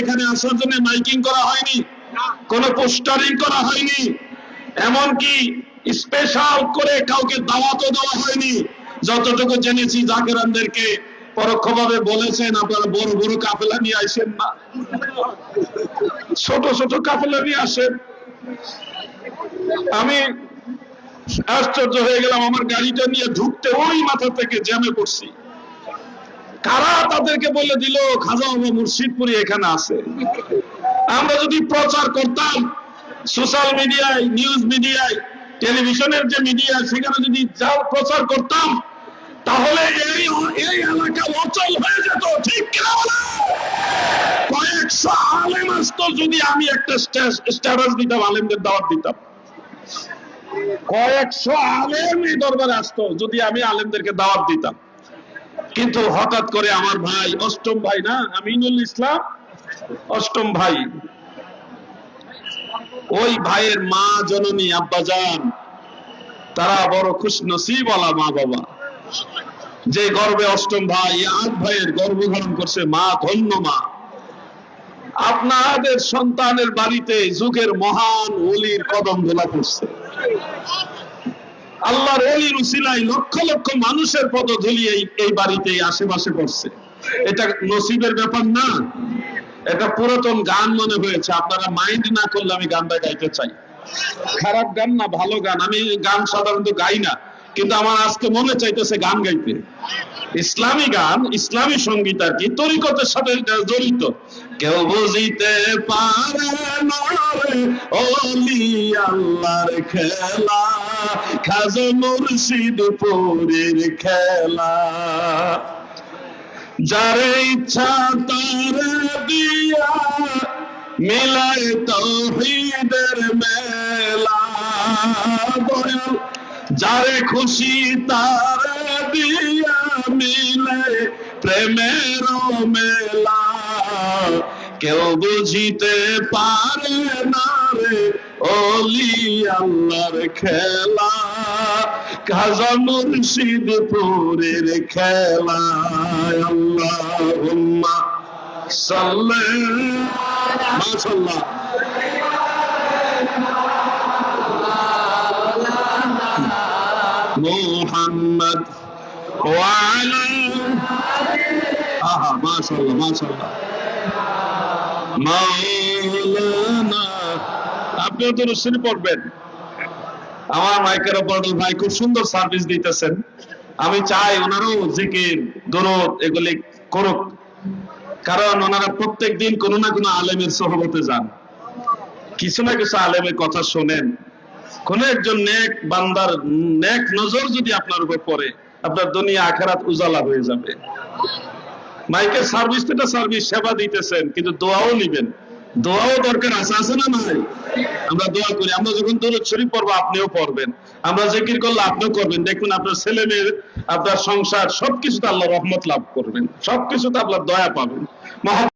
এখানে আসার জন্য মাইকিং করা হয়নি, কোনো পোস্টারিং করা হয়নি, এমনকি স্পেশাল করে কাউকে দাওয়াতও দেওয়া হয়নি। যতটুকু জেনেছি জাকিরানদেরকে পরোক্ষভাবে বলেছেন আপনারা বড় বড় কাফেলা নিয়ে আসেন না, ছোট ছোট কাফেলা নিয়ে আসেন। আমি আশ্চর্য হয়ে গেলাম, আমার গাড়িটা নিয়ে ঢুকতে ওই মাথা থেকে জ্যামে পড়ছি। কারা তাদেরকে বলে দিল খাজা বাবা মুর্শিদপুরি এখানে আছে? আমরা যদি প্রচার করতাম সোশ্যাল মিডিয়ায়, নিউজ মিডিয়ায়, টেলিভিশনের যে মিডিয়া, সেখানে যদি প্রচার করতাম তাহলে এই এলাকা অচল হয়ে যেত। ঠিক কিনা বলে? কয়েকশো আলেম আসতো যদি আমি একটা স্ট্যাটাস দিতাম, আলেমদের দাওয়াত দিতাম। কয়েকশো আলেম এই দরবারে আসতো যদি আমি আলেমদেরকে দাওয়াত দিতাম। কিন্তু হঠাৎ করে আমার ভাই, অষ্টম ভাই না, আমিনুল ইসলাম অষ্টম ভাই, ওই ভাইয়ের মা জননী আব্বাজান, তারা বড় খুশনসিবওয়ালা মা বাবা, যে গর্বে অষ্টম ভাই ৮ ভাইয়ের গর্ভধারণ করছে। মা ধন্য মা। আপনাদের সন্তানের বাড়িতে যুগের মহান ওলির কদম ধোলা পড়ছে। আল্লাহর ওলির উসিলায় লক্ষ লক্ষ মানুষের পদধূলি এই বাড়িতে আশেপাশে পড়ছে। এটা নসিবের ব্যাপার না? এটা পুরাতন গান মনে হয়েছে, আপনারা মাইন্ড না করলে আমি গানটা গাইতে চাই। খারাপ গান না, ভালো গান। আমি গান সাধারণত গাই না, কিন্তু আমার আজকে মনে চাইতেছে গান গাইতে। ইসলামী গান, ইসলামী সঙ্গীত আর কি, তরিকতের সাথে জড়িত। কেউ বুঝিতে পারে না রে ওলি আল্লাহর খেলা, খাজা মুর্শিদপুরের খেলা। যারে ইচ্ছা তারে দিয়া মিলায় তাওহীদের মেলা। দয়াল যারে খুশি তারে দিয়া মিলায় প্রেমের মেলা। কেউ বুঝিতে পারে না রে ওলি আল্লাহর খেলা, খাজা মুর্শিদপুরের খেলা। আল্লাহুম্মা সাল্লি মাশাআল্লাহ। মুহাম্মদ ওয়া আলা মাশাআল্লাহ মাশাআল্লাহ। মাওলানা, আপনিও তো রসুল পড়বেন। আমার মাইকের অপারেটর ভাই খুব সুন্দর সার্ভিস দিতেছেন। আমি চাই ওনারও জিকির, দরুদ এগুলি করুক, কারণ ওনারা প্রত্যেকদিন কোনো না কোনো আলেমের সোহবতে যান, কিছু না কিছু আলেমের কথা শোনেন। কোন একজন নেক বান্দার নেক নজর যদি আপনার উপর পড়ে, আপনার দুনিয়া আখিরাত উজালা হয়ে যাবে। মাইকের সার্ভিস তো এটা সার্ভিস, সেবা দিতেছেন, কিন্তু দোয়াও নিবেন। দোয়াও দরকার আছে না নাই? আমরা দোয়া করি। আমরা যখন দরুদ শরীফ পড়বো আপনিও পড়বেন, আমরা জিকির করলে আপনিও করবেন। দেখুন আপনার ছেলে মেয়ে, আপনার সংসার, সবকিছুতে আল্লাহ রহমত লাভ করবেন, সবকিছুতে আল্লাহ দয়া পাবেন।